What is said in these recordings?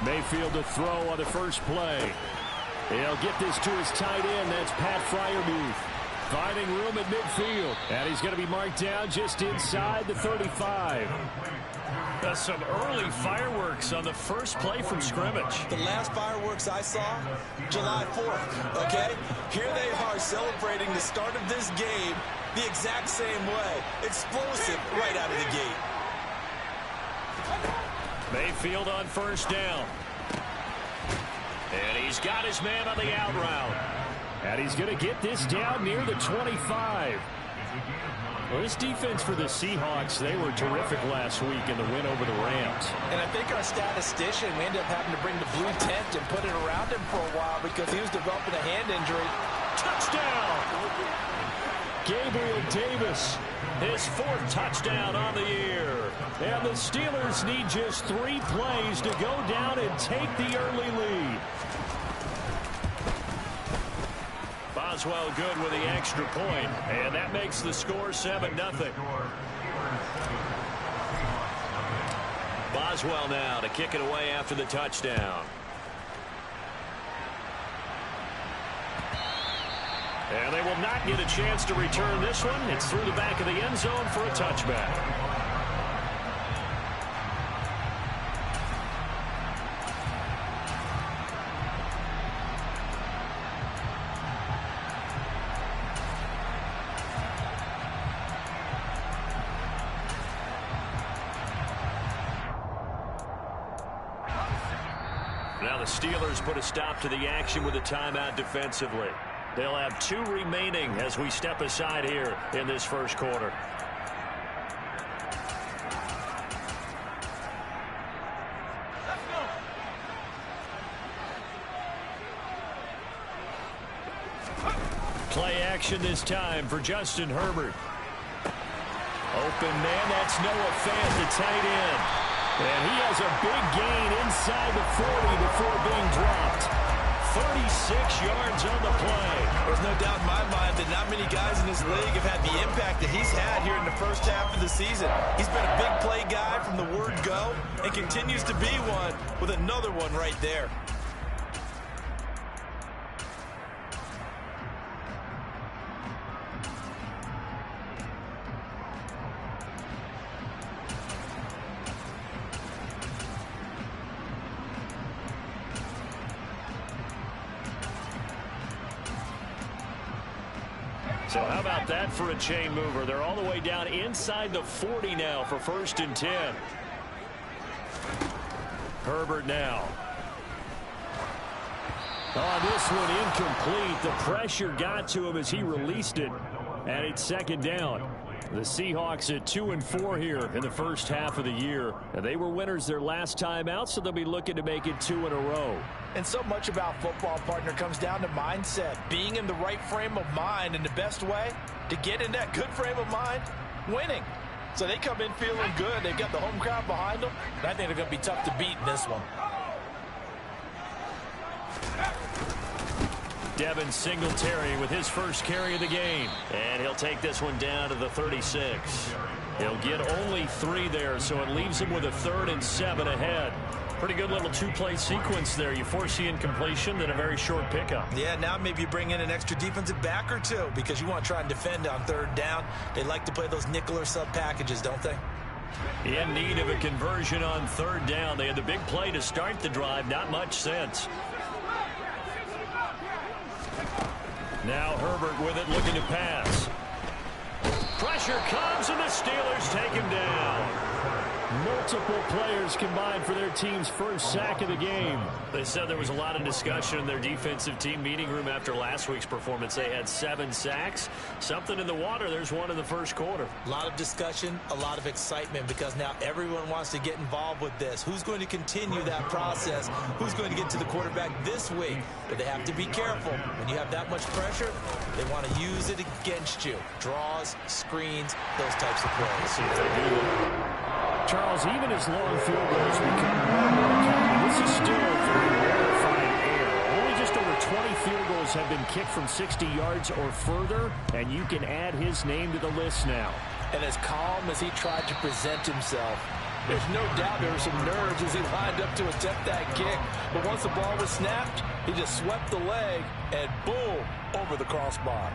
Mayfield to throw on the first play. He'll get this to his tight end. That's Pat Freiermuth. Finding room at midfield. And he's going to be marked down just inside the 35. That's some early fireworks on the first play from scrimmage. The last fireworks I saw, July 4th, okay? Here they are celebrating the start of this game the exact same way. Explosive right out of the gate. Mayfield on first down. And he's got his man on the out route. And he's going to get this down near the 25. Well, this defense for the Seahawks, they were terrific last week in the win over the Rams. And I think our statistician, we ended up having to bring the blue tent and put it around him for a while because he was developing a hand injury. Touchdown! Gabriel Davis, his 4th touchdown on the year. And the Steelers need just 3 plays to go down and take the early lead. Boswell good with the extra point, and that makes the score 7-0. Boswell now to kick it away after the touchdown. And they will not get a chance to return this one. It's through the back of the end zone for a touchback. Now the Steelers put a stop to the action with a timeout defensively. They'll have 2 remaining as we step aside here in this first quarter. Play action this time for Justin Herbert. Open man, that's Noah Fant, the tight end. And he has a big gain inside the 40 before being dropped. 36 yards on the play. There's no doubt in my mind that not many guys in this league have had the impact that he's had here in the first half of the season. He's been a big play guy from the word go and continues to be one with another one right there. So how about that for a chain mover? They're all the way down inside the 40 now for 1st and 10. Herbert now. On this one, incomplete. The pressure got to him as he released it. And it's 2nd down. The Seahawks at 2-4 here in the first half of the year. And they were winners their last time out, so they'll be looking to make it 2 in a row. And so much about football, partner, comes down to mindset. Being in the right frame of mind, and the best way to get in that good frame of mind, winning. So they come in feeling good. They've got the home crowd behind them. And I think they're going to be tough to beat in this one. Devin Singletary with his first carry of the game. And he'll take this one down to the 36. He'll get only 3 there, so it leaves him with a 3rd and 7 ahead. Pretty good little 2-play sequence there. You foresee incompletion, then a very short pickup. Yeah, now maybe you bring in an extra defensive back or 2 because you want to try and defend on 3rd down. They like to play those nickel or sub packages, don't they? In need of a conversion on 3rd down. They had the big play to start the drive. Not much sense. Now Herbert with it, looking to pass. Pressure comes, and the Steelers take him down. Multiple players combined for their team's first sack of the game. They said there was a lot of discussion in their defensive team meeting room after last week's performance. They had 7 sacks. Something in the water. There's one in the first quarter. A lot of discussion, a lot of excitement, because now everyone wants to get involved with this. Who's going to continue that process? Who's going to get to the quarterback this week? But they have to be careful. When you have that much pressure, they want to use it against you. Draws, screens, those types of plays. See if they do that. Charles, even as long field goals become more common, this is still a very rarefied air. Only just over 20 field goals have been kicked from 60 yards or further, and you can add his name to the list now. And as calm as he tried to present himself, There's no doubt there were some nerves as he lined up to attempt that kick. But once the ball was snapped, he just swept the leg and boom, over the crossbar.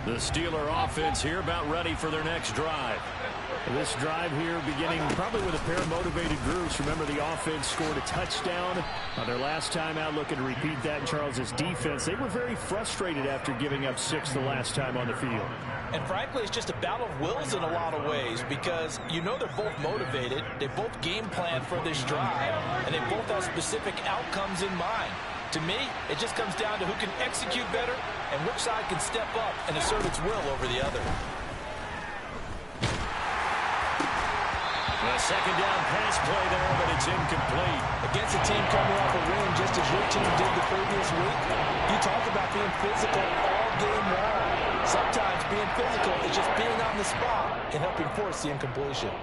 The Steeler offense here about ready for their next drive. This drive here beginning probably with a pair of motivated groups. Remember, the offense scored a touchdown on their last time out, looking to repeat that in Charles' defense. They were very frustrated after giving up 6 the last time on the field. And frankly, it's just a battle of wills in a lot of ways because you know they're both motivated. They both game plan for this drive, and they both have specific outcomes in mind. To me, it just comes down to who can execute better and which side can step up and assert its will over the other. A second down pass play there, but it's incomplete. Against a team coming off a win just as your team did the previous week, you talk about being physical all game long. Sometimes being physical is just being on the spot and helping force the incompletion.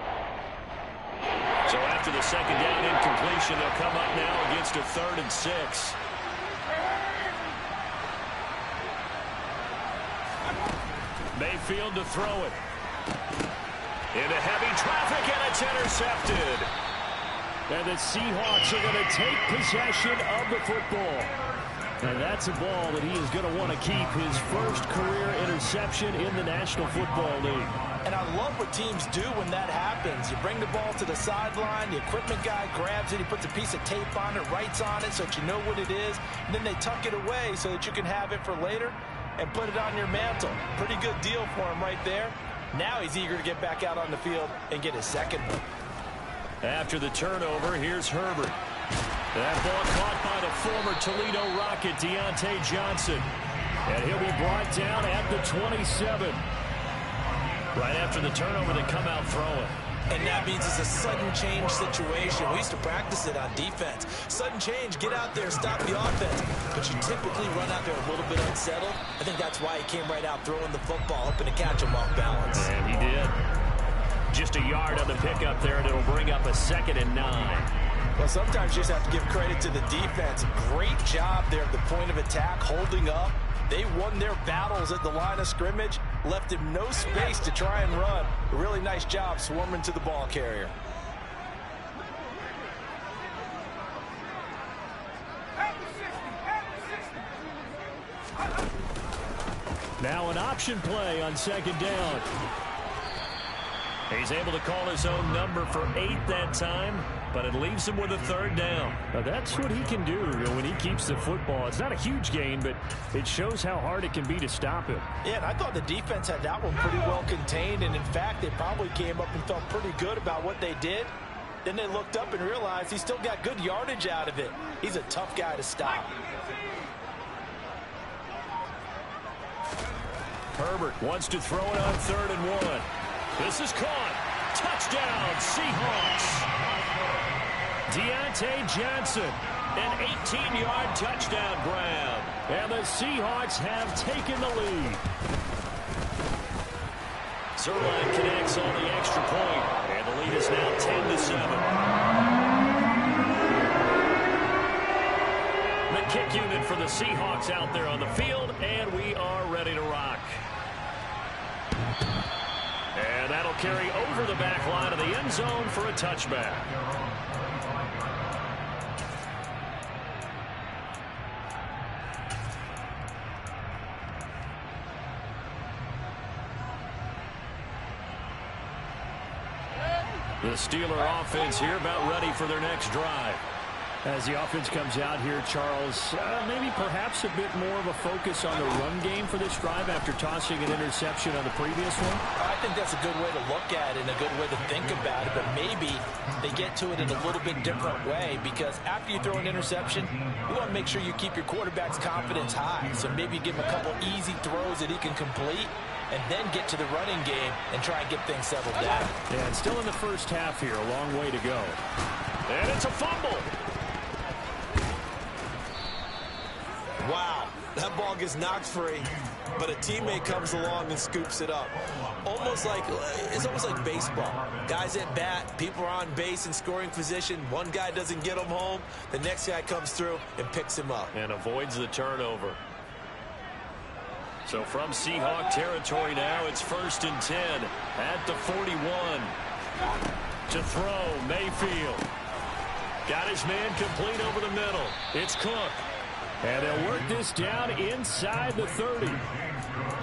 So after the second down incompletion, they'll come up now against a 3rd and 6. Mayfield to throw it. Into heavy traffic, and it's intercepted. And the Seahawks are going to take possession of the football. And that's a ball that he is going to want to keep, his first career interception in the National Football League. And I love what teams do when that happens. You bring the ball to the sideline, the equipment guy grabs it, he puts a piece of tape on it, writes on it so that you know what it is, and then they tuck it away so that you can have it for later and put it on your mantle. Pretty good deal for him right there. Now he's eager to get back out on the field and get his second one. After the turnover, here's Herbert. That ball caught by the former Toledo Rocket, Deontay Johnson. And he'll be brought down at the 27. Right after the turnover, they come out throwing. And that means it's a sudden change situation. We used to practice it on defense. Sudden change, get out there, stop the offense. But you typically run out there a little bit unsettled. I think that's why he came right out throwing the football, hoping to catch him off balance. And he did. Just a yard on the pickup there, and it'll bring up a 2nd and 9. Well, sometimes you just have to give credit to the defense. Great job there at the point of attack, holding up. They won their battles at the line of scrimmage, left him no space to try and run. A really nice job swarming to the ball carrier. Now an option play on 2nd down. He's able to call his own number for 8 that time, but it leaves him with a 3rd down. Now that's what he can do when he keeps the football. It's not a huge gain, but it shows how hard it can be to stop him. Yeah, and I thought the defense had that one pretty well contained, and in fact, they probably came up and felt pretty good about what they did. Then they looked up and realized he still got good yardage out of it. He's a tough guy to stop. Herbert wants to throw it on 3rd and 1. This is caught. Touchdown, Seahawks. Deontay Johnson, an 18-yard touchdown grab. And the Seahawks have taken the lead. Zuerlein connects on the extra point, and the lead is now 10-7. The kick unit for the Seahawks out there on the field, and we are ready to rock. And that'll carry over the back line of the end zone for a touchback. The Steeler offense here about ready for their next drive. As the offense comes out here, Charles, maybe perhaps a bit more of a focus on the run game for this drive after tossing an interception on the previous one? I think that's a good way to look at it and a good way to think about it, but maybe they get to it in a little bit different way because after you throw an interception, you want to make sure you keep your quarterback's confidence high. So maybe give him a couple easy throws that he can complete and then get to the running game and try and get things settled down. Yeah, and still in the first half here, a long way to go. And it's a fumble. Wow, that ball gets knocked free, but a teammate comes along and scoops it up. It's almost like baseball. Guys at bat, people are on base in scoring position. One guy doesn't get him home. The next guy comes through and picks him up. And avoids the turnover. So from Seahawk territory now, it's 1st and 10 at the 41. To throw, Mayfield. Got his man complete over the middle. It's Cook. And they'll work this down inside the 30.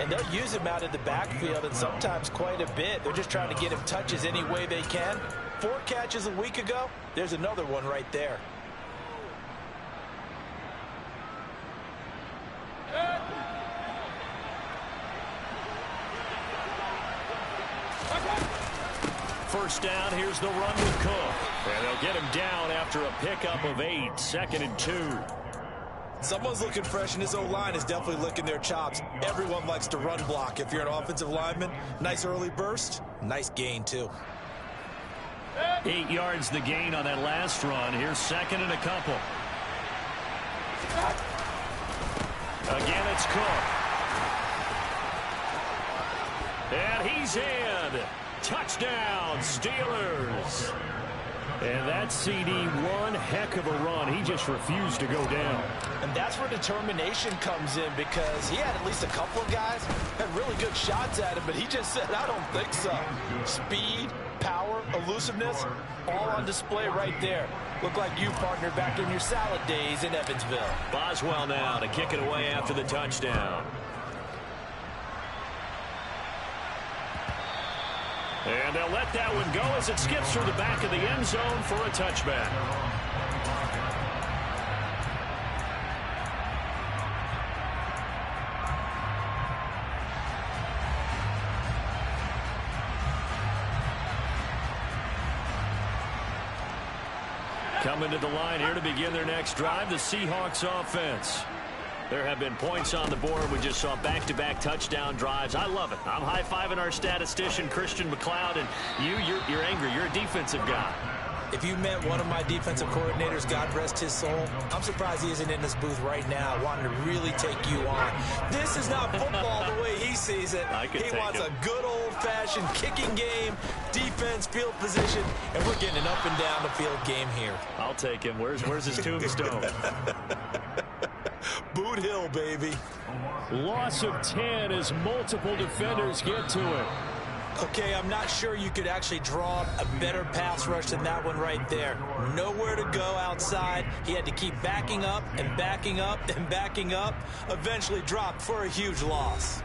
And they'll use him out in the backfield, and sometimes quite a bit. They're just trying to get him touches any way they can. 4 catches a week ago. There's another one right there. First down, here's the run with Cook. And they'll get him down after a pickup of 8, 2nd and 2. Someone's looking fresh, and his O-line is definitely licking their chops. Everyone likes to run block. If you're an offensive lineman, nice early burst, nice gain, too. 8 yards the gain on that last run. Here's 2nd and a couple. Again, it's Cook. And he's in. Touchdown, Steelers. And that CD, one heck of a run. He just refused to go down. And that's where determination comes in, because he had at least a couple of guys had really good shots at him, but he just said, I don't think so. Speed, power, elusiveness, all on display right there. Look like you, partner, back in your salad days in Evansville. Boswell now to kick it away after the touchdown. And they'll let that one go as it skips through the back of the end zone for a touchback. Coming to the line here to begin their next drive, the Seahawks offense. There have been points on the board. We just saw back-to-back touchdown drives. I love it. I'm high-fiving our statistician, Christian McLeod, and you're angry. You're a defensive guy. If you met one of my defensive coordinators, God rest his soul, I'm surprised he isn't in this booth right now wanting to really take you on. This is not football the way he sees it. He wants a good old-fashioned kicking game, defense, field position, and we're getting an up-and-down-the-field game here. I'll take him. Where's his tombstone? Boot Hill, baby. Loss of 10 as multiple defenders get to it. Okay, I'm not sure you could actually draw a better pass rush than that one right there. Nowhere to go outside. He had to keep backing up and backing up and backing up. Eventually dropped for a huge loss.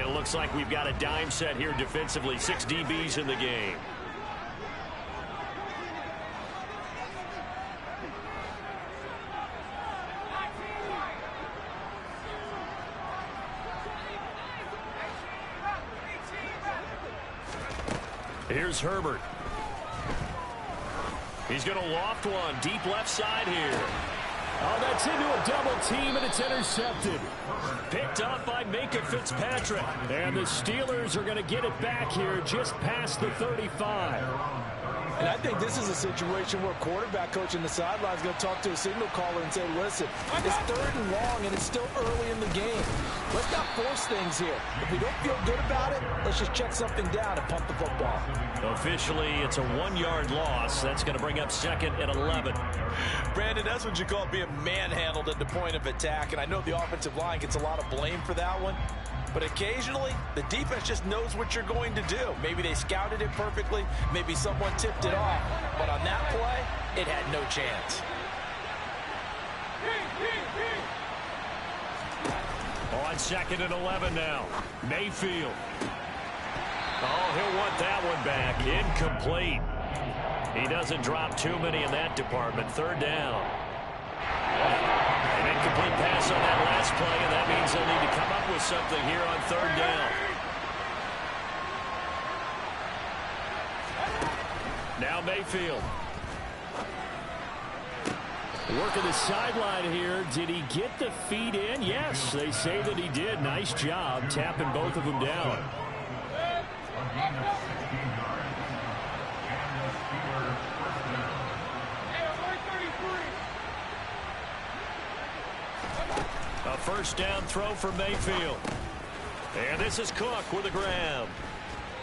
It looks like we've got a dime set here defensively. 6 DBs in the game. Here's Herbert. He's going to loft one deep left side here. Oh, that's into a double team, and it's intercepted. Picked up by Minkah Fitzpatrick. And the Steelers are going to get it back here just past the 35. And I think this is a situation where quarterback coach in the sideline is going to talk to a signal caller and say, listen, it's 3rd and long, and it's still early in the game. Let's not force things here. If we don't feel good about it, let's just check something down and pump the football. Officially, it's a 1-yard loss. That's going to bring up 2nd and 11. Brandon, that's what you call being manhandled at the point of attack, and I know the offensive line gets a lot of blame for that one. But occasionally, the defense just knows what you're going to do. Maybe they scouted it perfectly. Maybe someone tipped it off. But on that play, it had no chance. On 2nd and 11 now. Mayfield. Oh, he'll want that one back. Incomplete. He doesn't drop too many in that department. 3rd down. An incomplete pass on that last play, and that means they'll need to come up with something here on 3rd down. Now Mayfield. Working the sideline here. Did he get the feet in? Yes, they say that he did. Nice job tapping both of them down. A 1st down throw for Mayfield. And this is Cook with a grab.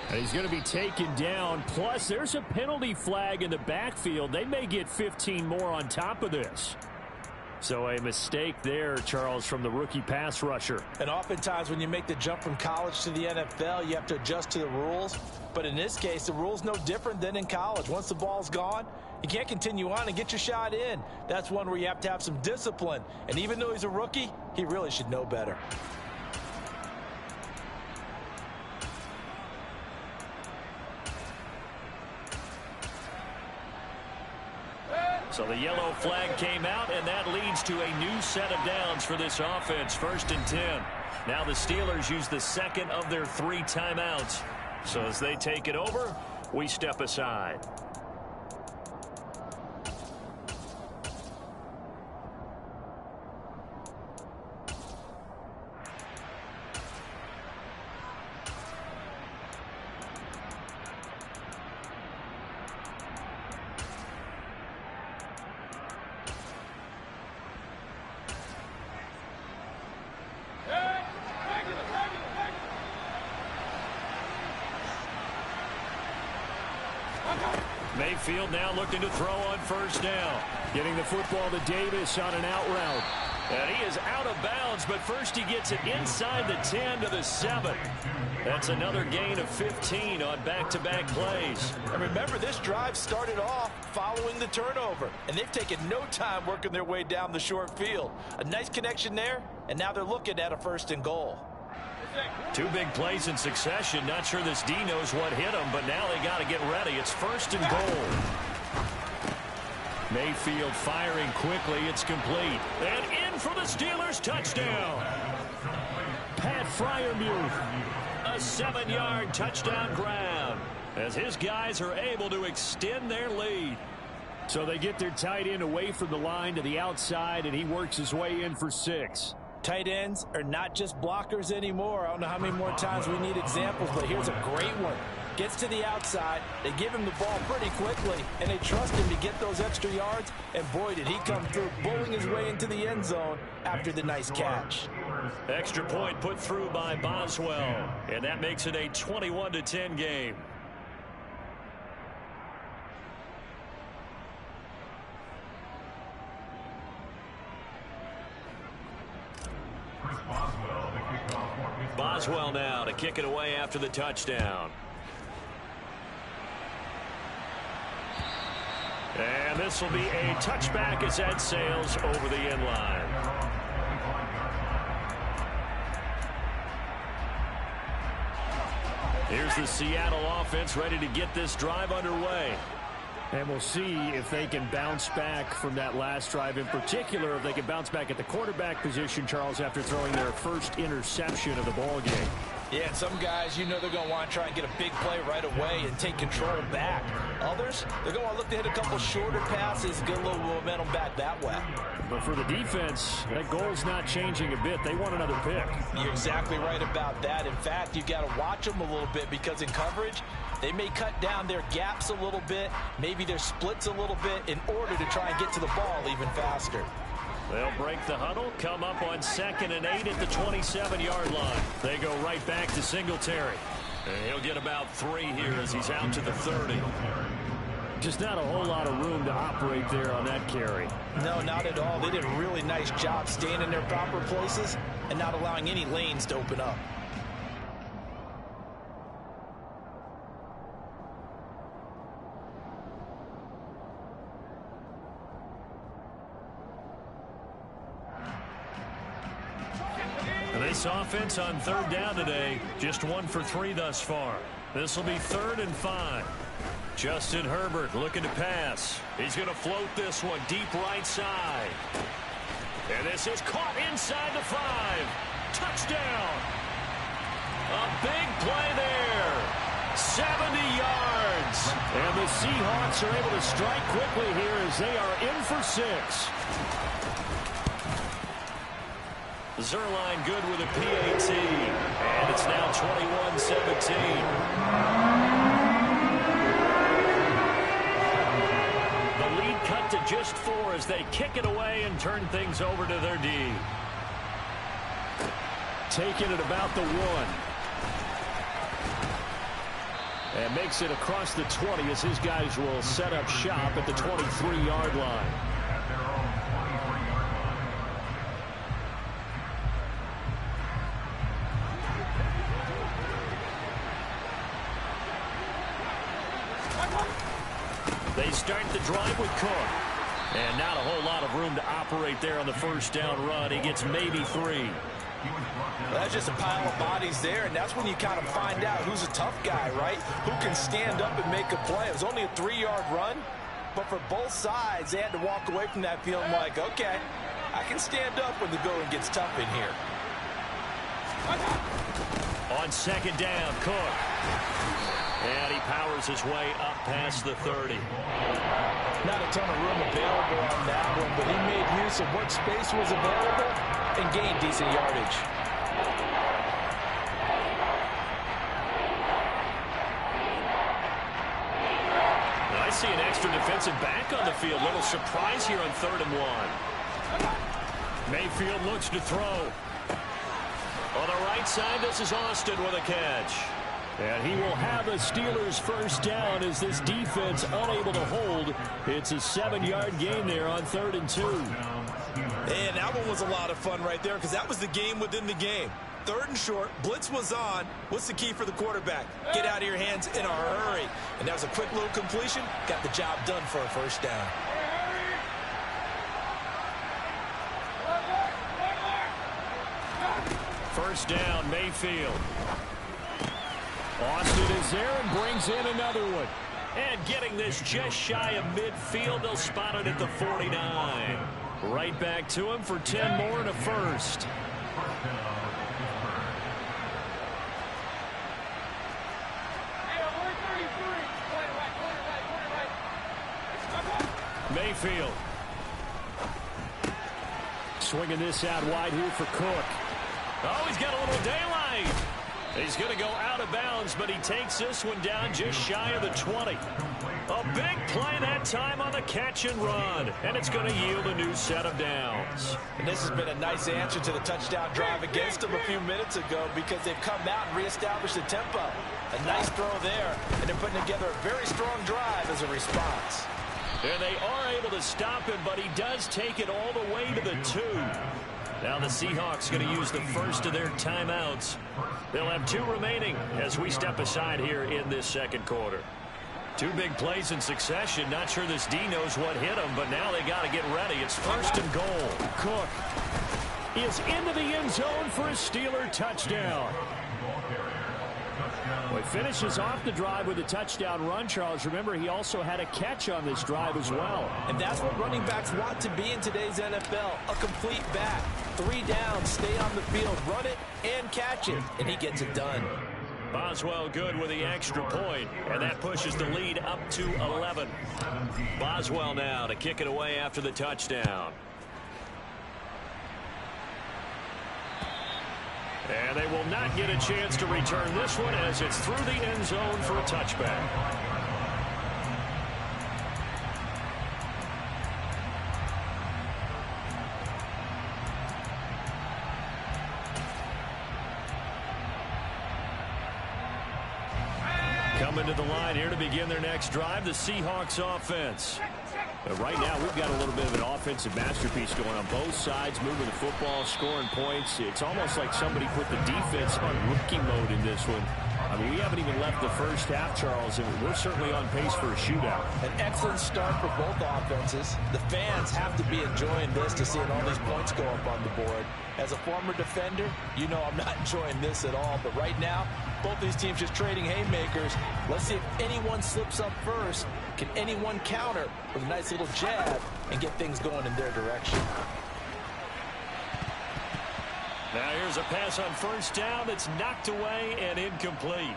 And he's going to be taken down. Plus, there's a penalty flag in the backfield. They may get 15 more on top of this. So a mistake there, Charles, from the rookie pass rusher. And oftentimes when you make the jump from college to the NFL, you have to adjust to the rules. But in this case, the rule's no different than in college. Once the ball's gone, you can't continue on and get your shot in. That's one where you have to have some discipline. And even though he's a rookie, he really should know better. So the yellow flag came out, and that leads to a new set of downs for this offense. 1st and 10. Now the Steelers use the second of their 3 timeouts. So as they take it over, we step aside. Mayfield now looking to throw on 1st down. Getting the football to Davis on an out route. And he is out of bounds, but first he gets it inside the 10 to the 7. That's another gain of 15 on back-to-back plays. And remember, this drive started off following the turnover. And they've taken no time working their way down the short field. A nice connection there, and now they're looking at a 1st and goal. 2 big plays in succession. Not sure this D knows what hit him, but now they got to get ready. It's 1st and goal. Mayfield firing quickly. It's complete. And in for the Steelers touchdown. Pat Freiermuth. A 7-yard touchdown grab as his guys are able to extend their lead. So they get their tight end away from the line to the outside, and he works his way in for 6. Tight ends are not just blockers anymore. I don't know how many more times we need examples, but here's a great one. Gets to the outside, they give him the ball pretty quickly, and they trust him to get those extra yards, and boy, did he come through, bowling his way into the end zone after the nice catch. Extra point put through by Boswell, and that makes it a 21-10 game. Boswell now to kick it away after the touchdown. And this will be a touchback as that sails over the end line. Here's the Seattle offense ready to get this drive underway. And we'll see if they can bounce back from that last drive. In particular, if they can bounce back at the quarterback position, Charles, after throwing their first interception of the ball game. Yeah, and some guys, you know they're going to want to try and get a big play right away and take control back. Others, they're going to look to hit a couple shorter passes, get a little momentum back that way. But for the defense, that goal's not changing a bit. They want another pick. You're exactly right about that. In fact, you've got to watch them a little bit because in coverage, they may cut down their gaps a little bit, maybe their splits a little bit in order to try and get to the ball even faster. They'll break the huddle, come up on 2nd and 8 at the 27-yard line. They go right back to Singletary. And he'll get about 3 here as he's out to the 30. Just not a whole lot of room to operate there on that carry. No, not at all. They did a really nice job staying in their proper places and not allowing any lanes to open up. This offense on 3rd down today, just 1 for 3 thus far. This will be 3rd and 5. Justin Herbert looking to pass. He's going to float this one deep right side. And this is caught inside the 5. Touchdown. A big play there. 70 yards. And the Seahawks are able to strike quickly here as they are in for 6. Zerline good with a PAT. And it's now 21-17. The lead cut to just 4 as they kick it away and turn things over to their D. Taking it about the 1. And makes it across the 20 as his guys will set up shop at the 23-yard line. start the drive with Cook. And not a whole lot of room to operate there on the first down run. He gets maybe 3. That's just a pile of bodies there, and that's when you kind of find out who's a tough guy, right? Who can stand up and make a play. It was only a 3-yard run, but for both sides, they had to walk away from that feeling like, okay, I can stand up when the going gets tough in here. On second down, Cook. And he powers his way up past the 30. Not a ton of room available on that one, but he made use of what space was available and gained decent yardage. I see an extra defensive back on the field. Little surprise here on 3rd and 1. Mayfield looks to throw. On the right side, this is Austin with a catch. And he will have a Steelers first down as this defense unable to hold. It's a 7-yard gain there on 3rd and 2. And that one was a lot of fun right there because that was the game within the game. 3rd and short, blitz was on. What's the key for the quarterback? Get out of your hands in a hurry. And that was a quick little completion. Got the job done for a first down. First down, Mayfield. Austin is there and brings in another one. And getting this just shy of midfield, they'll spot it at the 49. Right back to him for 10 more and a first. Mayfield. Swinging this out wide here for Cook. Oh, he's got a little daylight. He's going to go out of bounds, but he takes this one down just shy of the 20. A big play that time on the catch and run, and it's going to yield a new set of downs. And this has been a nice answer to the touchdown drive against them a few minutes ago because they've come out and reestablished the tempo. A nice throw there, and they're putting together a very strong drive as a response. And they are able to stop him, but he does take it all the way to the 2. Now the Seahawks going to use the first of their timeouts. They'll have 2 remaining as we step aside here in this second quarter. 2 big plays in succession. Not sure this D knows what hit him, but now they got to get ready. It's 1st and goal. Cook is into the end zone for a Steeler touchdown. Well, he finishes off the drive with a touchdown run, Charles. Remember, he also had a catch on this drive as well. And that's what running backs want to be in today's NFL, a complete back. 3 downs, stay on the field, run it, and catch it, and he gets it done. Boswell good with the extra point, and that pushes the lead up to 11. Boswell now to kick it away after the touchdown. And they will not get a chance to return this one as it's through the end zone for a touchback. Coming to the line here to begin their next drive, the Seahawks offense. But right now, we've got a little bit of an offensive masterpiece going on both sides, moving the football, scoring points. It's almost like somebody put the defense on rookie mode in this one. I mean, we haven't even left the first half, Charles, and we're certainly on pace for a shootout. An excellent start for both offenses. The fans have to be enjoying this to seeing all these points go up on the board. As a former defender, you know I'm not enjoying this at all. But right now, both these teams just trading haymakers. Let's see if anyone slips up first. Can anyone counter with a nice little jab and get things going in their direction? Now here's a pass on first down that's knocked away and incomplete.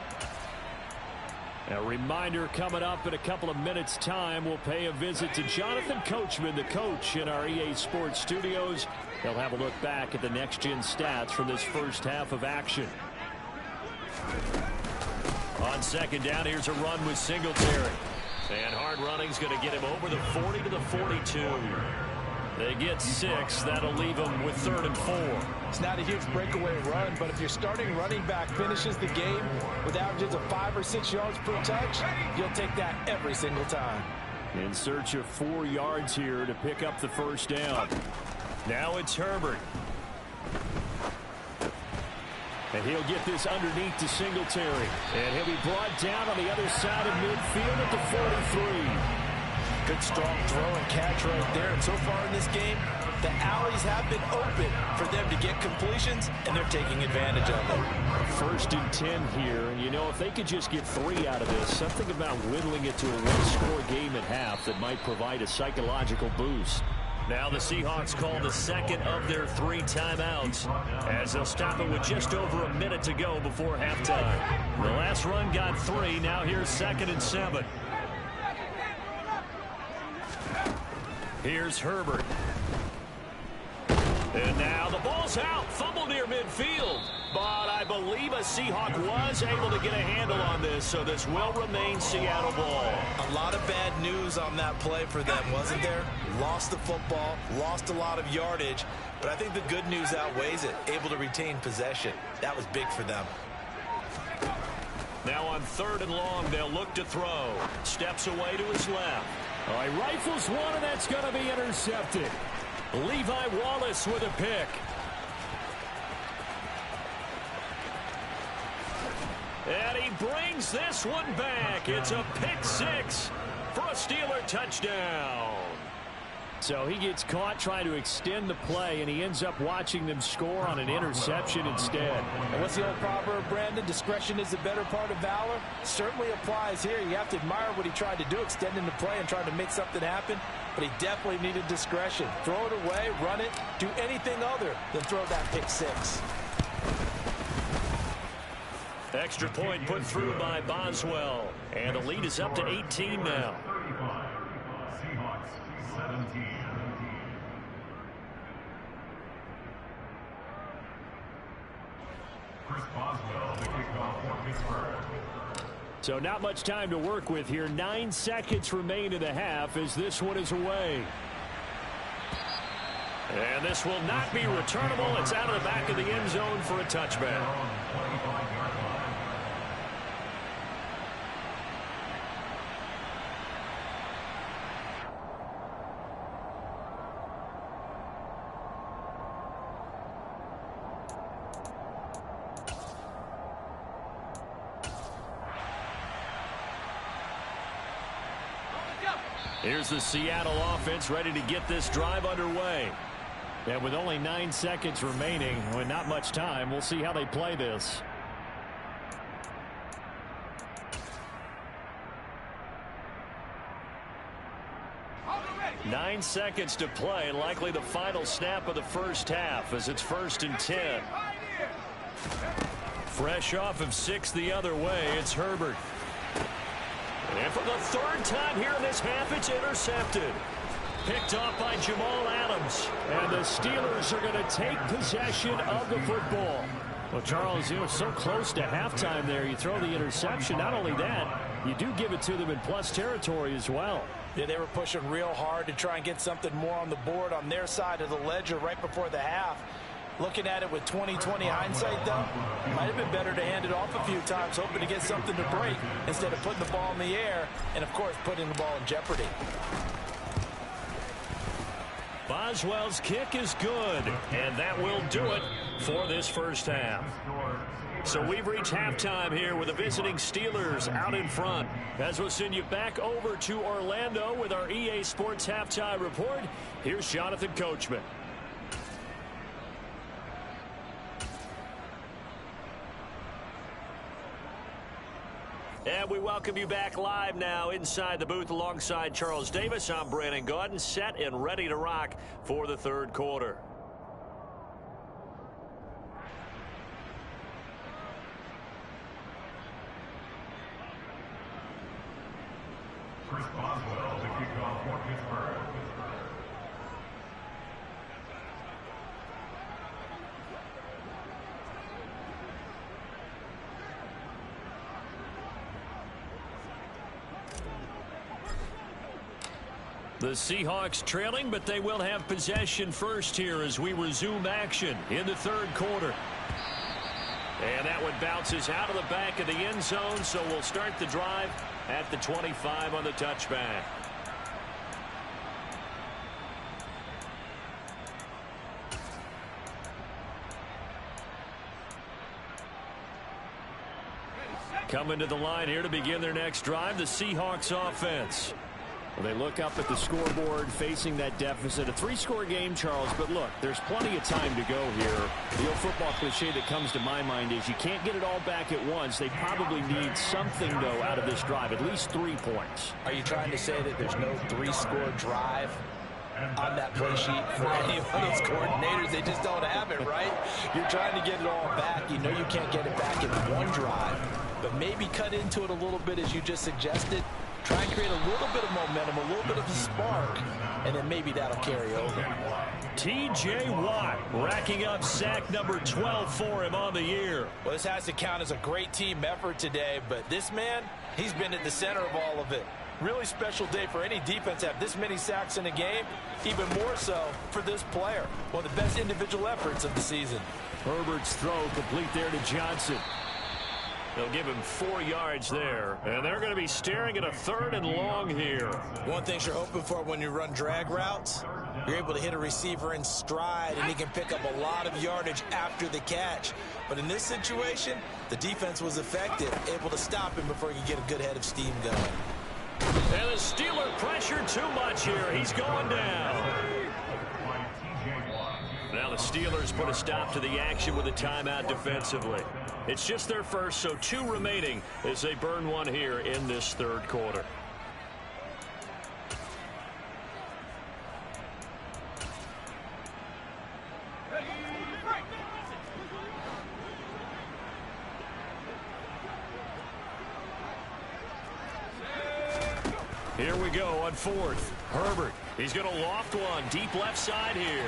A reminder coming up in a couple of minutes' time. We'll pay a visit to Jonathan Coachman, the coach in our EA Sports studios. They'll have a look back at the next-gen stats from this first half of action. On second down, here's a run with Singletary. And hard running's going to get him over the 40 to the 42. They get 6. That'll leave them with 3rd and 4. It's not a huge breakaway run, but if your starting running back finishes the game with averages of 5 or 6 yards per touch, you'll take that every single time. In search of 4 yards here to pick up the first down. Now it's Herbert. And he'll get this underneath to Singletary. And he'll be brought down on the other side of midfield at the 43. Good, strong throw and catch right there. And so far in this game, the alleys have been open for them to get completions, and they're taking advantage of it. 1st and 10 here. And, you know, if they could just get 3 out of this, something about whittling it to a one-score game at half that might provide a psychological boost. Now the Seahawks call the second of their 3 timeouts as they'll stop it with just over a minute to go before halftime. The last run got 3. Now here's 2nd and 7. Here's Herbert. And now the ball's out. Fumble near midfield. But I believe a Seahawk was able to get a handle on this, so this will remain Seattle ball. A lot of bad news on that play for them, wasn't there? Lost the football, lost a lot of yardage, but I think the good news outweighs it. Able to retain possession. That was big for them. Now on 3rd and long, they'll look to throw. Steps away to his left. All right, rifles one, and that's going to be intercepted. Levi Wallace with a pick. And he brings this one back. It's a pick 6 for a Steeler touchdown. So he gets caught trying to extend the play, and he ends up watching them score on an interception instead. And what's the old proverb, Brandon? Discretion is the better part of valor. Certainly applies here. You have to admire what he tried to do, extending the play and trying to make something happen. But he definitely needed discretion. Throw it away, run it, do anything other than throw that pick 6. Extra point put through by Boswell. And the lead is up to 18 now. Seahawks 17. Chris Boswell, the kickoff for Pittsburgh. So not much time to work with here. 9 seconds remain in the half as this one is away. And this will not be returnable. It's out of the back of the end zone for a touchback. Here's the Seattle offense ready to get this drive underway. And with only 9 seconds remaining, with not much time, we'll see how they play this. Nine seconds to play, likely the final snap of the first half as it's 1st and 10. Fresh off of 6 the other way, it's Herbert. And for the 3rd time here in this half, it's intercepted. Picked off by Jamal Adams. And the Steelers are going to take possession of the football. Well, Charles, you know, so close to halftime there. You throw the interception. Not only that, you do give it to them in plus territory as well. Yeah, they were pushing real hard to try and get something more on the board on their side of the ledger right before the half. Looking at it with 20/20 hindsight, though, might have been better to hand it off a few times, hoping to get something to break instead of putting the ball in the air and, of course, putting the ball in jeopardy. Boswell's kick is good, and that will do it for this first half. So we've reached halftime here with the visiting Steelers out in front. As we'll send you back over to Orlando with our EA Sports Halftime Report, here's Jonathan Coachman. And we welcome you back live now inside the booth alongside Charles Davis. I'm Brandon Gaudin, set and ready to rock for the 3rd quarter. Chris Boswell, the kickoff for Pittsburgh. The Seahawks trailing, but they will have possession first here as we resume action in the 3rd quarter. And that one bounces out of the back of the end zone, so we'll start the drive at the 25 on the touchback. Coming to the line here to begin their next drive, the Seahawks offense. They look up at the scoreboard facing that deficit. A 3-score game, Charles, but look, there's plenty of time to go here. The old football cliche that comes to my mind is you can't get it all back at once. They probably need something, though, out of this drive, at least 3 points. Are you trying to say that there's no 3-score drive on that play sheet for any of those coordinators? They just don't have it, right? You're trying to get it all back. You know you can't get it back in one drive, but maybe cut into it a little bit as you just suggested. Try and create a little bit of momentum, a little bit of a spark, and then maybe that'll carry over. T.J. Watt racking up sack number 12 for him on the year. Well, this has to count as a great team effort today, but this man, he's been at the center of all of it. Really special day for any defense to have this many sacks in a game, even more so for this player. One of the best individual efforts of the season. Herbert's throw complete there to Johnson. They'll give him 4 yards there, and they're going to be staring at a 3rd and long here. One thing you're hoping for when you run drag routes, you're able to hit a receiver in stride, and he can pick up a lot of yardage after the catch. But in this situation, the defense was effective, able to stop him before he could get a good head of steam going. And the Steeler pressure too much here. He's going down. Now the Steelers put a stop to the action with a timeout defensively. It's just their first, so 2 remaining as they burn 1 here in this 3rd quarter. Here we go on 4th. Herbert, he's going to loft one deep left side here.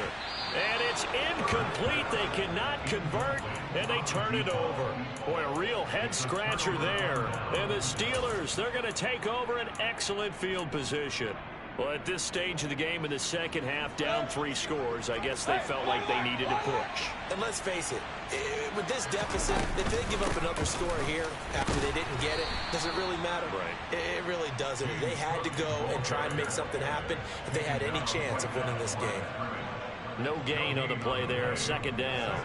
And it's incomplete. They cannot convert, and they turn it over. Boy, a real head-scratcher there. And the Steelers, they're going to take over an excellent field position. Well, at this stage of the game in the second half, down 3 scores, I guess they felt like they needed to push. And let's face it, with this deficit, if they give up another score here after they didn't get it, does it really matter? Right. It really doesn't. They had to go and try and make something happen if they had any chance of winning this game. No gain on the play there, 2nd down.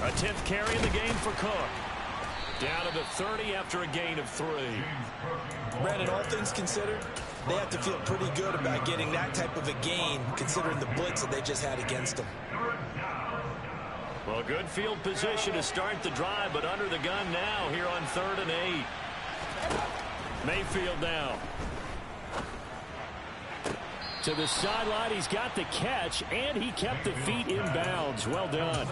A 10th carry in the game for Cook. Down to the 30 after a gain of 3. Brandon, all things considered, they have to feel pretty good about getting that type of a gain, considering the blitz that they just had against them. Well, good field position to start the drive, but under the gun now here on 3rd and 8. Mayfield now. To the sideline, he's got the catch, and he kept the feet in bounds. Well done.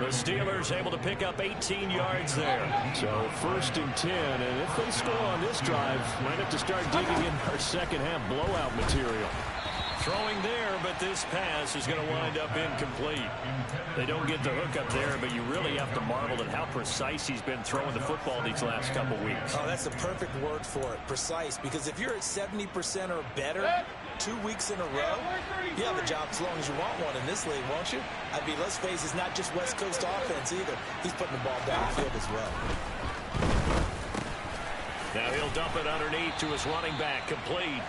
The Steelers able to pick up 18 yards there. So 1st and 10, and if they score on this drive, might have to start digging in our second half blowout material. Throwing there, but this pass is going to wind up incomplete. They don't get the hook up there, but you really have to marvel at how precise he's been throwing the football these last couple weeks. Oh, that's the perfect word for it, precise, because if you're at 70% or better 2 weeks in a row, you have a job as long as you want one in this league, won't you? I mean, let's face it, it's not just West Coast offense either. He's putting the ball downfield as well. Now he'll dump it underneath to his running back, complete.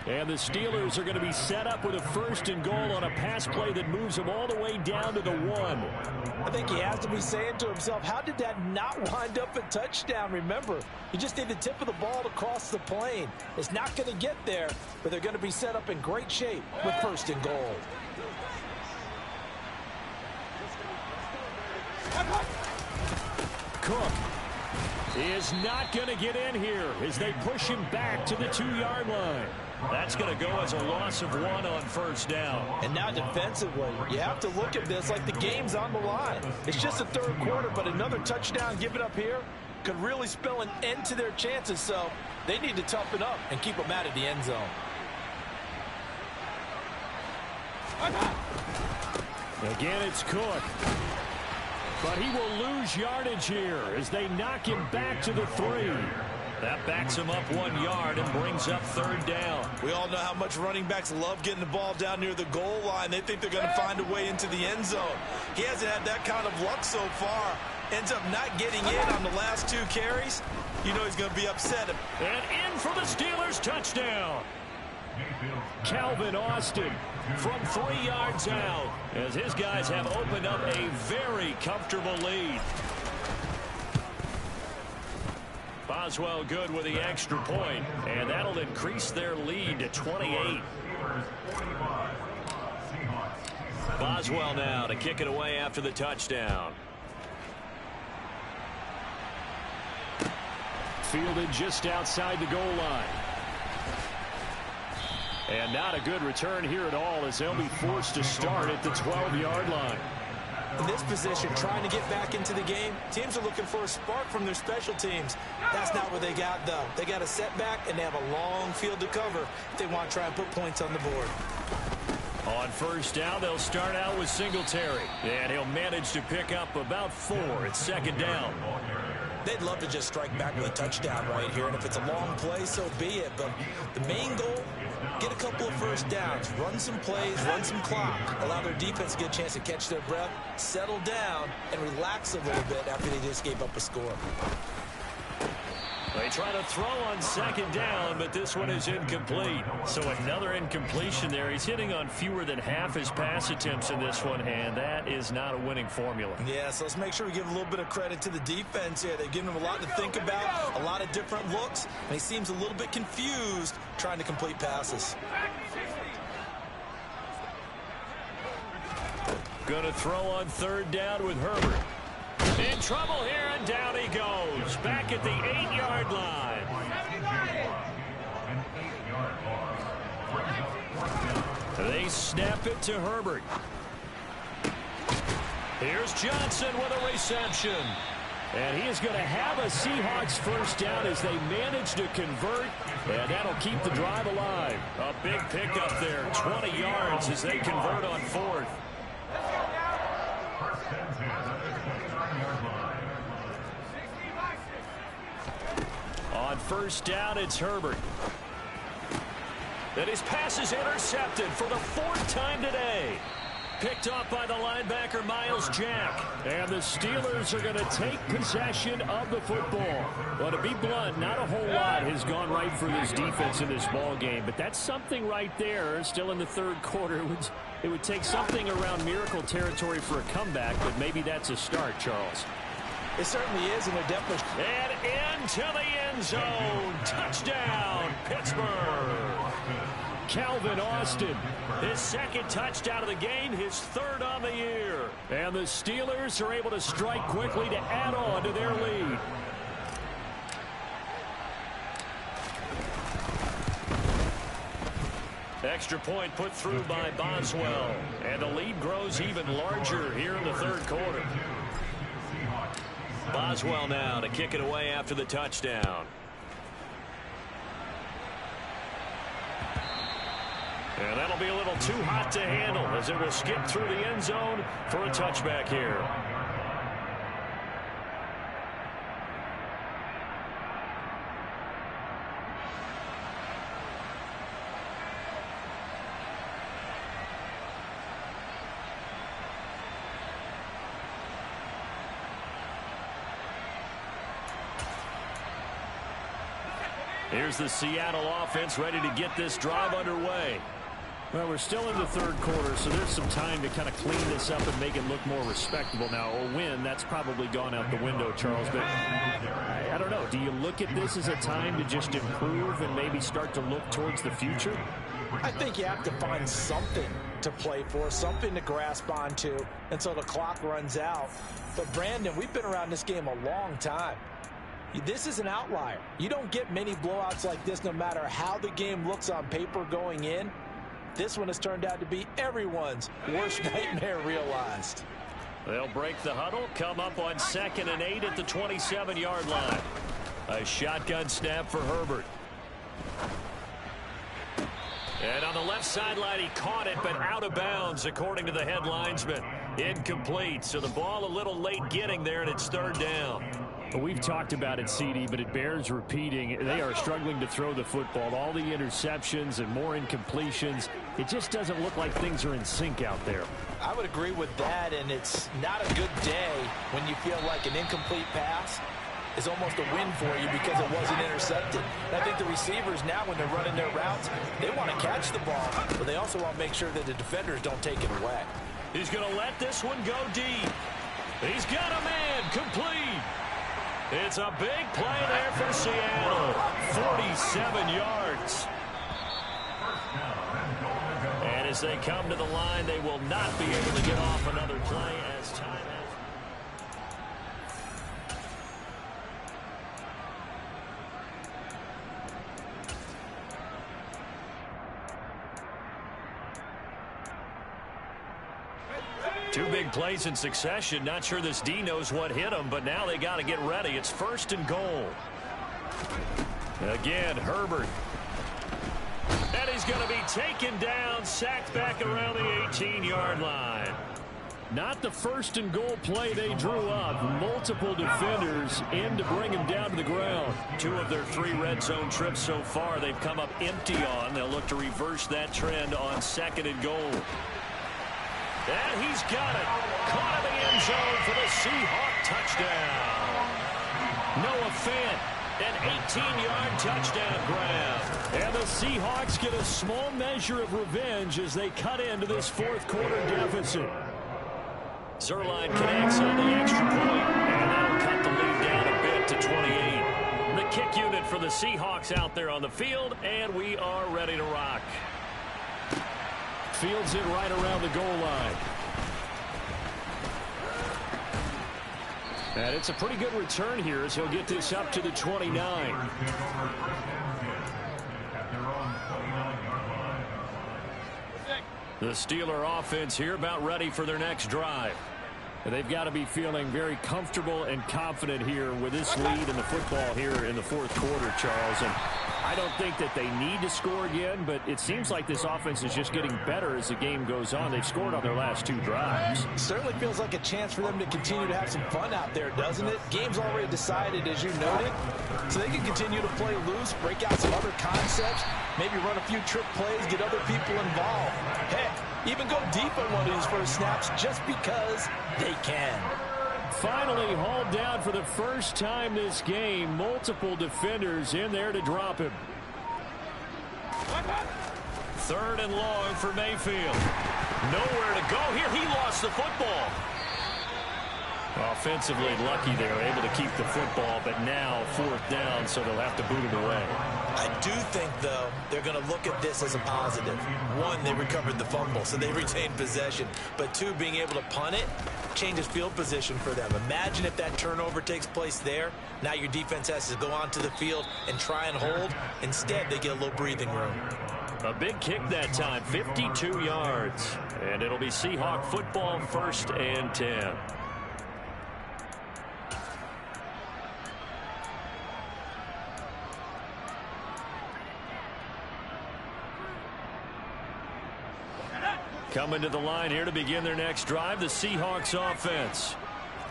And the Steelers are going to be set up with a 1st and goal on a pass play that moves them all the way down to the 1. I think he has to be saying to himself, how did that not wind up a touchdown? Remember, you just need the tip of the ball to cross the plane. It's not going to get there, but they're going to be set up in great shape with 1st and goal. Cook is not going to get in here as they push him back to the 2-yard line. That's going to go as a loss of 1 on 1st down. And now defensively, you have to look at this like the game's on the line. It's just the 3rd quarter, but another touchdown given up here could really spell an end to their chances. So they need to toughen up and keep them out of the end zone. Again, it's Cook. But he will lose yardage here as they knock him back to the 3. That backs him up 1 yard and brings up 3rd down. We all know how much running backs love getting the ball down near the goal line. They think they're going to find a way into the end zone. He hasn't had that kind of luck so far. ends up not getting in on the last 2 carries, you know he's going to be upset. And in for the Steelers touchdown. Calvin Austin from 3 yards out as his guys have opened up a very comfortable lead. Boswell good with the extra point, and that'll increase their lead to 28. Boswell now to kick it away after the touchdown. Fielded just outside the goal line. And not a good return here at all as they'll be forced to start at the 12-yard line. In this position, trying to get back into the game, teams are looking for a spark from their special teams. That's not what they got, though. They got a setback, and they have a long field to cover if they want to try and put points on the board. On first down, they'll start out with Singletary. And he'll manage to pick up about 4 at second down. They'd love to just strike back with a touchdown right here, and if it's a long play, so be it. But the main goal, get a couple of first downs, run some plays, run some clock, allow their defense to get a chance to catch their breath, settle down, and relax a little bit after they just gave up a score. They try to throw on second down, but this one is incomplete. So another incompletion there. He's hitting on fewer than half his pass attempts in this one, and that is not a winning formula. Yeah, so let's make sure we give a little bit of credit to the defense here. They've given him a lot to think about, a lot of different looks, and he seems a little bit confused trying to complete passes. Going to throw on third down with Herbert. In trouble here, and down he goes. Back at the 8-yard line. They snap it to Herbert. Here's Johnson with a reception. And he is going to have a Seahawks first down as they manage to convert. And that'll keep the drive alive. A big pickup there, 20 yards as they convert on fourth. On first down, it's Herbert. And his pass is intercepted for the 4th time today. Picked off by the linebacker, Miles Jack. And the Steelers are going to take possession of the football. Well, to be blunt, not a whole lot has gone right for this defense in this ball game. But that's something right there. Still in the 3rd quarter. It would take something around miracle territory for a comeback, but maybe that's a start, Charles. It certainly is, and they're definitely... And into the end zone. Touchdown, Pittsburgh. Calvin Austin, his 2nd touchdown of the game, his 3rd on the year. And the Steelers are able to strike quickly to add on to their lead. Extra point put through by Boswell. And the lead grows even larger here in the 3rd quarter. Boswell now to kick it away after the touchdown. And that'll be a little too hot to handle as it will skip through the end zone for a touchback here. Here's the Seattle offense ready to get this drive underway. Well, we're still in the 3rd quarter, so there's some time to kind of clean this up and make it look more respectable. Now, a win, that's probably gone out the window, Charles. But I don't know. Do you look at this as a time to just improve and maybe start to look towards the future? I think you have to find something to play for, something to grasp onto until the clock runs out. But, Brandon, we've been around this game a long time. This is an outlier. You don't get many blowouts like this no matter how the game looks on paper going in. This one has turned out to be everyone's worst nightmare realized. They'll break the huddle, come up on 2nd and 8 at the 27-yard line. A shotgun snap for Herbert. And on the left sideline, he caught it, but out of bounds, according to the head linesman. Incomplete, so the ball a little late getting there, and it's 3rd down. We've talked about it, CD, but it bears repeating. They are struggling to throw the football. All the interceptions and more incompletions. It just doesn't look like things are in sync out there. I would agree with that, and it's not a good day when you feel like an incomplete pass is almost a win for you because it wasn't intercepted. And I think the receivers now, when they're running their routes, they want to catch the ball, but they also want to make sure that the defenders don't take it away. He's going to let this one go deep. He's got a man complete. It's a big play there for Seattle. 47 yards. And as they come to the line, they will not be able to get off another play as time has. Two big plays in succession. Not sure this D knows what hit him, but now they got to get ready. It's 1st and goal. Again, Herbert. And he's going to be taken down, sacked back around the 18-yard line. Not the 1st and goal play they drew up. Multiple defenders in to bring him down to the ground. 2 of their 3 red zone trips so far they've come up empty on. They'll look to reverse that trend on 2nd and goal. And he's got it. Caught in the end zone for the Seahawk touchdown. Noah Fant, an 18-yard touchdown grab. And the Seahawks get a small measure of revenge as they cut into this 4th quarter deficit. Zuerlein connects on the extra point, and that'll cut the lead down a bit to 28. The kick unit for the Seahawks out there on the field, and we are ready to rock. Fields it right around the goal line. And it's a pretty good return here as he'll get this up to the 29. The Steeler offense here about ready for their next drive. They've got to be feeling very comfortable and confident here with this lead in the football here in the 4th quarter, Charles. And I don't think that they need to score again, but it seems like this offense is just getting better as the game goes on. They've scored on their last 2 drives. Certainly feels like a chance for them to continue to have some fun out there, doesn't it? Game's already decided, as you noted, so they can continue to play loose, break out some other concepts, maybe run a few trick plays, get other people involved. Heck, even go deep on one of these first snaps just because they can. Finally hauled down for the first time this game. Multiple defenders in there to drop him. 3rd and long for Mayfield. Nowhere to go here. He lost the football. Offensively lucky they were able to keep the football, but now 4th down, so they'll have to boot it away. I do think, though, they're going to look at this as a positive. 1, they recovered the fumble, so they retained possession. But 2, being able to punt it changes field position for them. Imagine if that turnover takes place there. Now your defense has to go onto the field and try and hold. Instead, they get a little breathing room. A big kick that time, 52 yards. And it'll be Seahawk football, 1st and 10. Coming to the line here to begin their next drive, the Seahawks offense.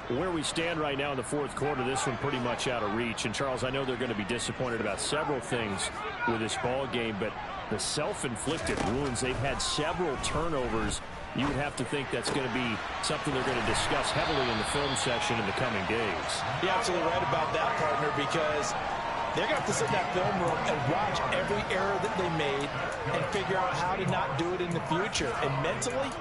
Where we stand right now in the 4th quarter, this one pretty much out of reach. And, Charles, I know they're going to be disappointed about several things with this ball game, but the self-inflicted wounds, they've had several turnovers. You would have to think that's going to be something they're going to discuss heavily in the film session in the coming days. You're absolutely right about that, partner, because they're going to have to sit in that film room and watch every error that they made and figure out how to not do it in the future. And mentally,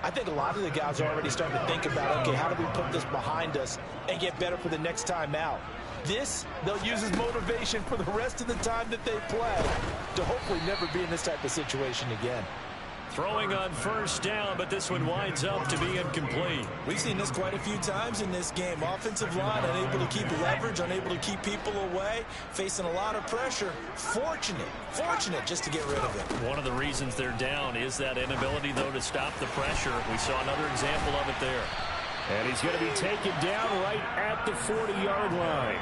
I think a lot of the guys are already starting to think about, okay, how do we put this behind us and get better for the next time out? This, they'll use as motivation for the rest of the time that they play to hopefully never be in this type of situation again. Throwing on 1st down, but this one winds up to be incomplete. We've seen this quite a few times in this game. Offensive line unable to keep leverage, unable to keep people away, facing a lot of pressure. Fortunate just to get rid of it. One of the reasons they're down is that inability, though, to stop the pressure. We saw another example of it there. And he's going to be taken down right at the 40-yard line.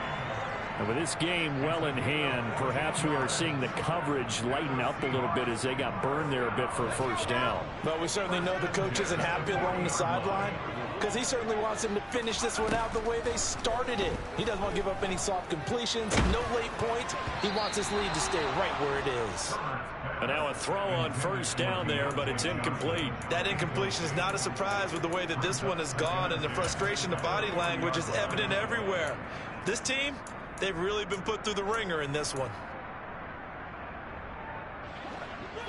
And with this game well in hand, perhaps we are seeing the coverage lighten up a little bit as they got burned there a bit for a first down. But we certainly know the coach isn't happy along the sideline because he certainly wants them to finish this one out the way they started it. He doesn't want to give up any soft completions, no late points. He wants his lead to stay right where it is. And now a throw on first down there, but it's incomplete. That incompletion is not a surprise with the way that this one has gone, and the frustration, the body language is evident everywhere. This team, they've really been put through the ringer in this one.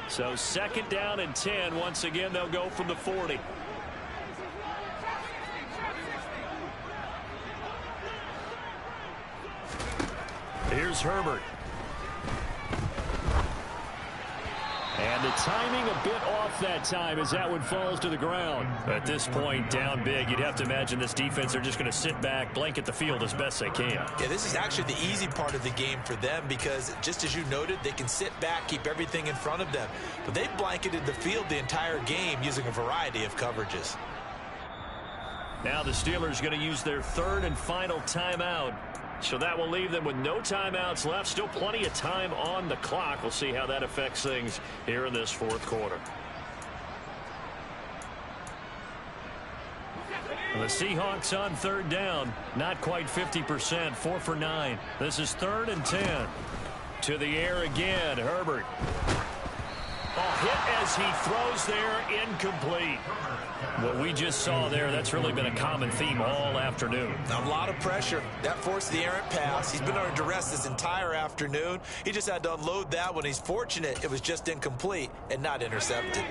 So second down and 10. Once again, they'll go from the 40. Here's Herbert. And the timing a bit off that time as that one falls to the ground. At this point, down big, you'd have to imagine this defense are just going to sit back, blanket the field as best they can. Yeah, this is actually the easy part of the game for them because, just as you noted, they can sit back, keep everything in front of them. But they've blanketed the field the entire game using a variety of coverages. Now the Steelers going to use their third and final timeout. So that will leave them with no timeouts left. Still plenty of time on the clock. We'll see how that affects things here in this fourth quarter. And the Seahawks on third down. Not quite 50%. 4 for 9. This is third and 10. To the air again. Herbert. Hit as he throws there. Incomplete. What we just saw there, that's really been a common theme all afternoon. A lot of pressure. That forced the errant pass. He's been under duress this entire afternoon. He just had to unload that one. He's fortunate it was just incomplete and not intercepted.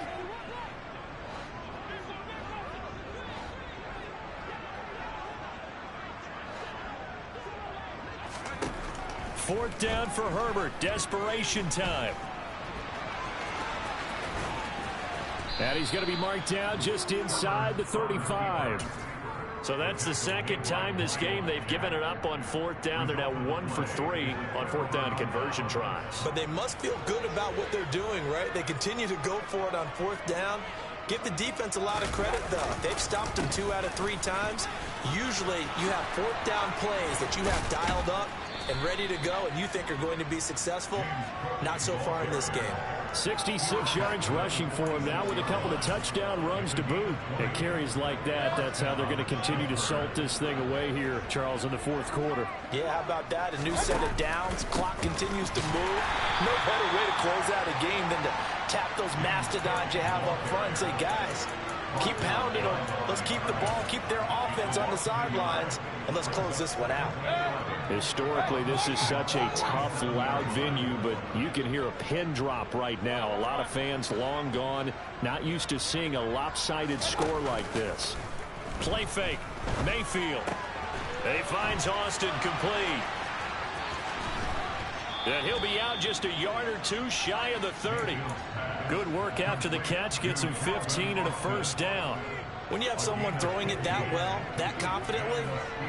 Fourth down for Herbert. Desperation time. And he's going to be marked down just inside the 35. So that's the second time this game they've given it up on fourth down. They're now 1 for 3 on fourth down conversion tries. But they must feel good about what they're doing, right? They continue to go for it on fourth down. Give the defense a lot of credit, though. They've stopped them 2 out of 3 times. Usually you have fourth down plays that you have dialed up and ready to go and you think are going to be successful. Not so far in this game. 66 yards rushing for him now with a couple of touchdown runs to boot. And carries like that, that's how they're going to continue to salt this thing away here, Charles, in the fourth quarter. Yeah, how about that? A new set of downs. Clock continues to move. No better way to close out a game than to tap those mastodons you have up front and say, guys, keep pounding them. Let's keep the ball, keep their offense on the sidelines, and let's close this one out. Historically, this is such a tough, loud venue, but you can hear a pin drop right now. A lot of fans long gone, not used to seeing a lopsided score like this. Play fake. Mayfield. He finds Austin complete. And he'll be out just a yard or 2 shy of the 30. Good work after the catch. Gets him 15 and a first down. When you have someone throwing it that well, that confidently,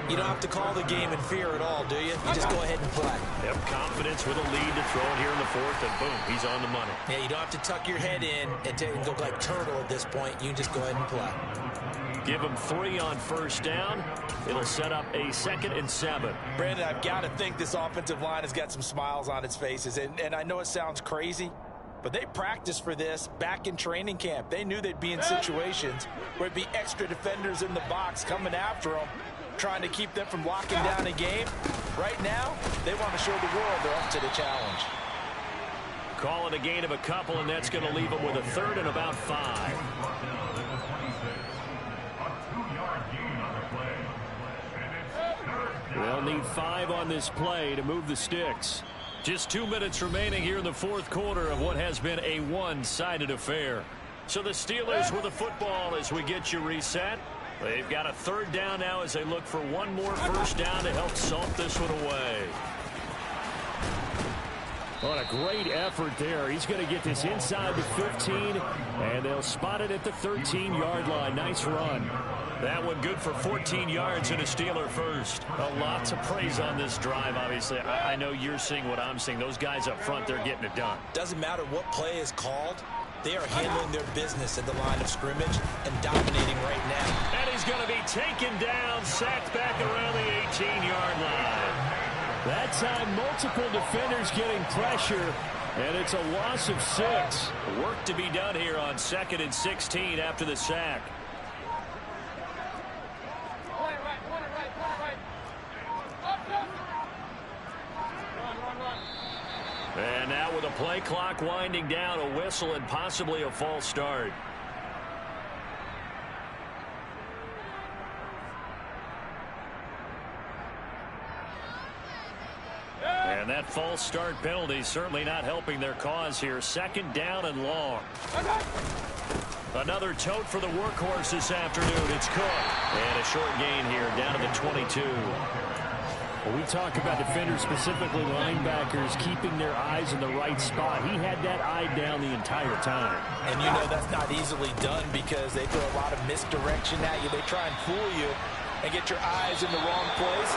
you don't have to call the game in fear at all, do you? You just go ahead and play. Yep, confidence with a lead to throw it here in the fourth, and boom, he's on the money. Yeah, you don't have to tuck your head in and go like turtle at this point. You can just go ahead and play. Give him 3 on first down. It'll set up a 2nd and 7. Brandon, I've got to think this offensive line has got some smiles on its faces, and I know it sounds crazy, but they practiced for this back in training camp. They knew they'd be in situations where it'd be extra defenders in the box coming after them, trying to keep them from locking down a game. Right now, they want to show the world they're up to the challenge. Call it a gain of a couple, and that's going to leave them with a 3rd and about 5. They'll need 5 on this play to move the sticks. Just 2 minutes remaining here in the fourth quarter of what has been a one-sided affair. So the Steelers with the football as we get you reset. They've got a 3rd down now as they look for one more first down to help salt this one away. What a great effort there. He's going to get this inside the 15, and they'll spot it at the 13-yard line. Nice run. That one good for 14 yards and a Steeler first. A lot to praise on this drive, obviously. I know you're seeing what I'm seeing. Those guys up front, they're getting it done. Doesn't matter what play is called. They are handling their business at the line of scrimmage and dominating right now. And he's going to be taken down, sacked back around the 18-yard line. That time, multiple defenders getting pressure, and it's a loss of 6. Work to be done here on 2nd and 16 after the sack. And now with a play clock winding down, a whistle and possibly a false start. And that false start penalty certainly not helping their cause here. 2nd down and long. Another tote for the workhorse this afternoon. It's Cook. And a short gain here down to the 22. Well, we talk about defenders, specifically linebackers, keeping their eyes in the right spot. He had that eye down the entire time. And you know that's not easily done because they throw a lot of misdirection at you. They try and fool you and get your eyes in the wrong place.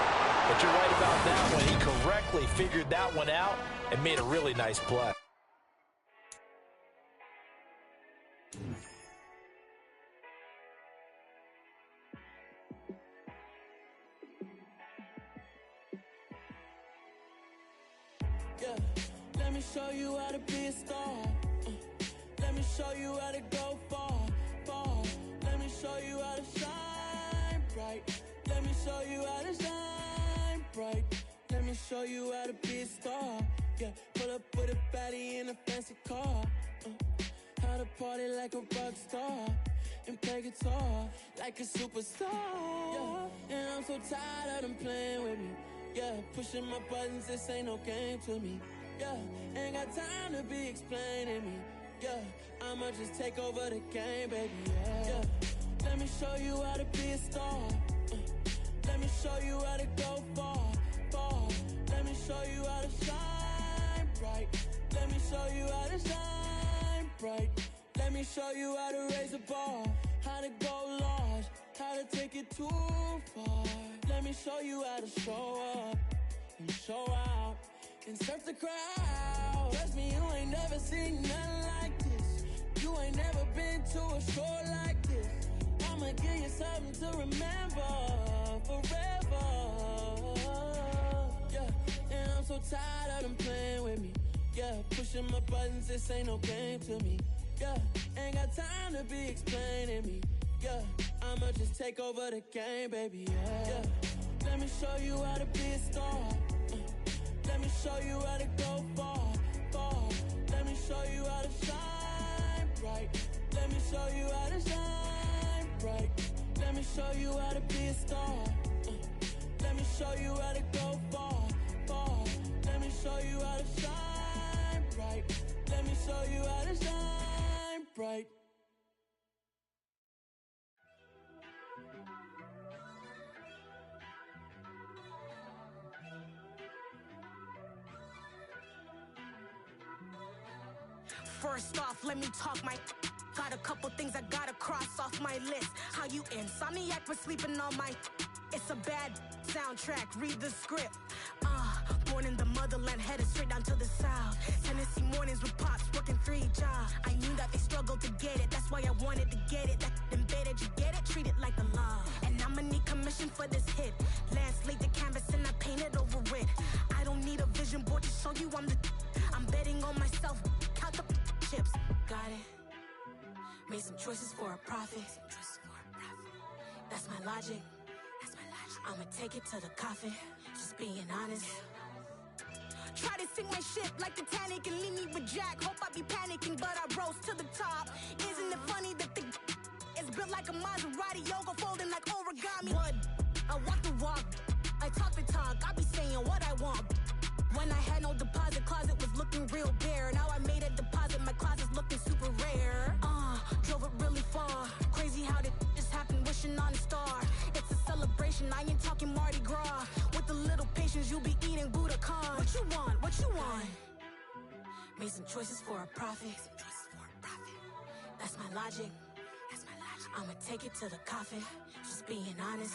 But you're right about that one. He correctly figured that one out and made a really nice play. Yeah, let me show you how to be a star. Let me show you how to go far, far. Let me show you how to shine bright. Let me show you how to shine bright. Let me show you how to be a star. Yeah, pull up with a baddie in a fancy car. How to party like a rock star and play guitar like a superstar. Yeah, and I'm so tired of them playing with me. Yeah, pushing my buttons, this ain't no game to me. Yeah, ain't got time to be explaining me. Yeah, I'ma just take over the game, baby. Yeah, let me show you how to be a star. Let me show you how to go far, far. Let me show you how to shine bright. Let me show you how to shine bright. Let me show you how to raise a bar, how to go large, how to take it too far. Let me show you how to show up and show out and surf the crowd. Trust me, you ain't never seen nothing like this. You ain't never been to a show like this. I'ma give you something to remember forever. Yeah, and I'm so tired of them playing with me. Yeah, pushing my buttons, this ain't no game to me. Yeah, ain't got time to be explaining me. Yeah, I'ma just take over the game, baby. Yeah, let me show you how to be a star. Let me show you how to go far, far. Let me show you how to shine bright. Let me show you how to shine bright. Let me show you how to be a star. Let me show you how to go far, far. Let me show you how to shine bright. Let me show you how to shine bright. First off, let me talk my... Got a couple things I gotta cross off my list. How you insomniac for sleeping on my... It's a bad soundtrack, read the script. Born in the motherland, headed straight down to the south. Tennessee mornings with pops, working 3 jobs. I knew that they struggled to get it, that's why I wanted to get it. That embedded, you get it, treat it like a law. And I'ma need commission for this hit. Lance laid the canvas and I painted over it. I don't need a vision board to show you I'm the... I'm betting on myself, count the chips. Got it. Made some choices for a profit. That's my logic. I'ma take it to the coffin. Just being honest. Try to sink my ship like Titanic and leave me with Jack. Hope I be panicking, but I rose to the top. Isn't it funny that the is built like a Maserati, yoga folding like origami? What? I walk the walk. I talk the talk. I be saying what I want. When I had no deposit, closet was looking real bare. Now I made a deposit, my closet's looking super rare. Drove it really far. Crazy how did this happen, wishing on a star. It's a celebration, I ain't talking Mardi Gras. With a little patience, you'll be eating Budokan. What you want, what you want? Made some choices for a profit. That's my logic. I'ma take it to the coffin, just being honest.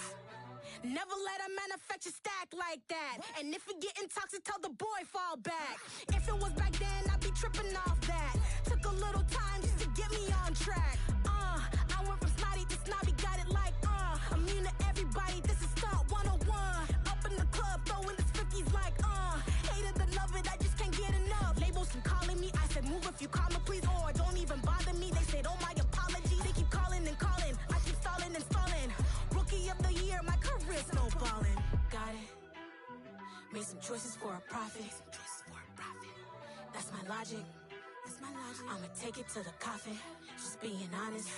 Never let a manufacture stack like that. And if it getting toxic, tell the boy fall back. If it was back then, I'd be tripping off that. Took a little time just to get me on track. I went from snotty to snobby, got it like, immune to everybody, this is stunt 101. Up in the club, throwing the 50s like, If you call me, please, or don't even bother me. They said, oh, my apologies. They keep calling and calling. I keep stalling and stalling. Rookie of the year, my career snowballing. Got it. Made some choices for a profit. That's my logic. I'ma take it to the coffin. Just being honest.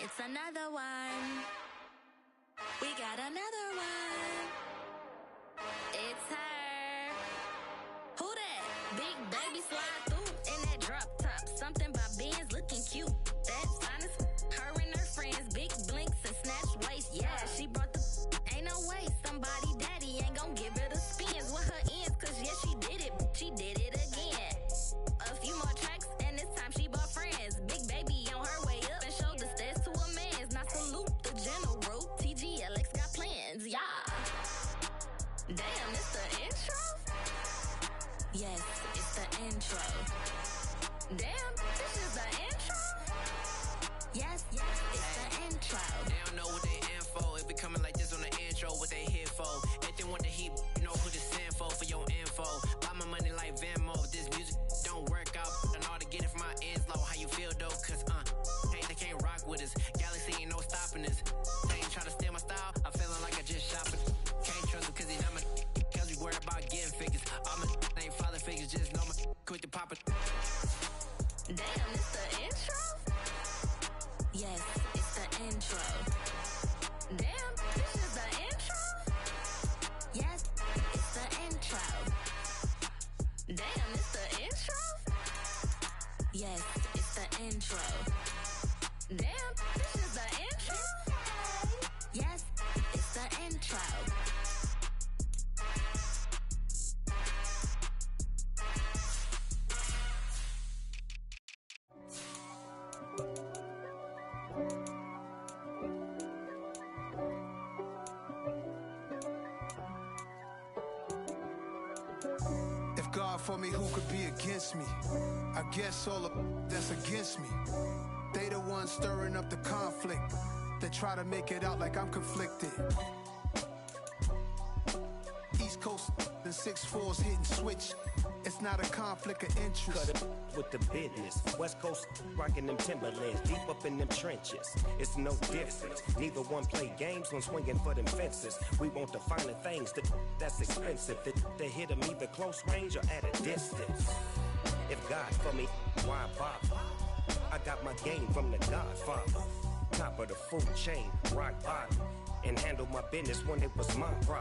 It's another one. We got another one. It's her. Who that? Big baby slide through in that drop top. Something about Benz looking cute. That's honest. Her and her friends, big blinks and snatch waist. Yeah, she brought the. Ain't no way somebody daddy ain't gon' give her the spins with her ends. Cause yeah, she did it. She did it again. A few more tracks and this time she bought friends. Big baby on her way up and showed the stairs to a man's. Now salute the general. TGLX got plans, yeah. Damn, it's the intro? Yes, it's the intro. Damn, this is the intro? Yes, it's the intro. They don't know what they in for. It be coming like this on the intro, what they here for. If they want the heat, you know who to send for your info. Buy my money like Venmo. This music don't work out. And all to get it from my ends low. How you feel though? Cause hey, they can't rock with us. Galaxy ain't no stopping us. They ain't try to steal my style. I'm feeling like I just shopping. Can't trust him cause he's not my. Cause we worried about getting figures. All my ain't father figures. Just know my quit the poppin'. Damn, it's the intro? Yes, it's the intro. Damn, this is the intro? Yes, it's the intro. Damn, it's the intro? Yes, it's the intro. Damn, this is the intro? Yes, it's the intro. If God for me, who could be against me? I guess all of that's against me. They the ones stirring up the conflict. They try to make it out like I'm conflicted. East Coast and 6'4's hitting switch. It's not a conflict of interest. Cut it with the business. West Coast rocking them Timberlands, deep up in them trenches. It's no difference. Neither one play games when swinging for them fences. We want the finer things that's expensive. They hit them either close range or at a distance. If God for me, why bother? I got my game from the Godfather. Top of the food chain, rock bottom. And handle my business when it was my problem.